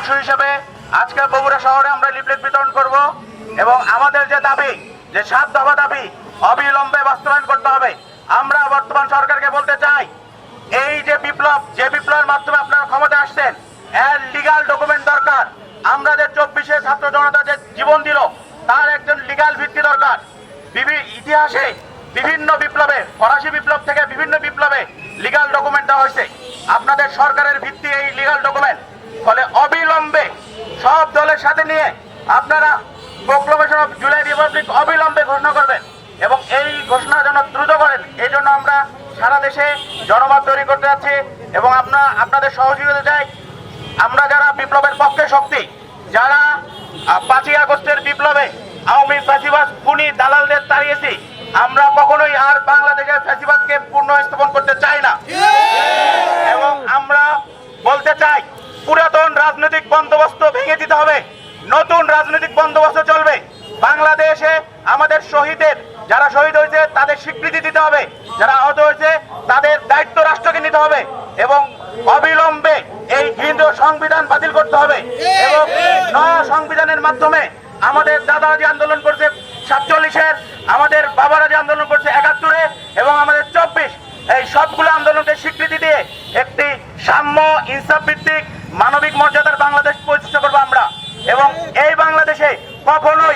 অংশ হিসেবে আজকে বগুড়া শহরে আমরা লিফলেট বিতরণ করব এবং আমাদের যে দাবি, যে 7 দফা দাবি অবিলম্বে বাস্তবায়ন করতে হবে। আমরা বর্তমান সরকারকে বলতে চাই, এই যে বিপ্লব, যে বিপ্লবের মাধ্যমে আপনারা ক্ষমতা আসছেন, এর লিগাল ডকুমেন্ট দরকার। আমরা যে 24-এ ছাত্র জনতা যে জীবন দিল, তার একজন লিগাল ভিত্তি দরকার। ইতিহাসে বিভিন্ন বিপ্লবে, ফরাসি বিপ্লব থেকে বিভিন্ন বিপ্লবে লিগাল ডকুমেন্ট দেওয়া হয়েছে। আপনাদের সরকারের ভিত্তি এই লিগাল ডকুমেন্ট। ফলে অবিলম্বে সব দলের সাথে নিয়ে আপনারা প্রোক্লামেশন অফ জুলাই রিপাবলিক অবিলম্বে ঘোষণা করবেন এবং এই ঘোষণা যেন দ্রুত করেন। এই জন্য আমরা সারা দেশে জনমত তৈরি করতে যাচ্ছি এবং আপনাদের সহযোগিতা চাই। আমরা যারা বিপ্লবের পক্ষে শক্তি, যারা 5ই আগস্টের বিপ্লবে আওয়ামী ফ্যাসিবাদ খুনি দালালদের তাড়িয়েছি, আমরা কখনোই আর বাংলাদেশের ফ্যাসিবাদকে পুনঃস্থাপন করতে চাই না। এবং আমরা বলতে চাই, পুরাতন রাজনৈতিক বন্দোবস্ত ভেঙে দিতে হবে, নতুন রাজনৈতিক বন্দোবস্ত চলবে। বাংলাদেশে আমাদের শহীদের, যারা শহীদ হয়েছে তাদের স্বীকৃতি দিতে হবে, যারা আহত হয়েছে তাদের দায়িত্ব রাষ্ট্রকে নিতে হবে এবং অবিলম্বে এই কেন্দ্রীয় সংবিধান বাতিল করতে হবে এবং নয়া সংবিধানের মাধ্যমে আমাদের দাদারা যে আন্দোলন করছে 47-এর, আমাদের বাবারা যে আন্দোলন করছে 71-এ এবং আমাদের 24, এই সবগুলো আন্দোলনকে স্বীকৃতি দিয়ে একটি সাম্য, ইনসাফ ভিত্তিক, মানবিক মর্যাদার বাংলাদেশ প্রতিষ্ঠা করবো আমরা। এবং এই বাংলাদেশে কখনোই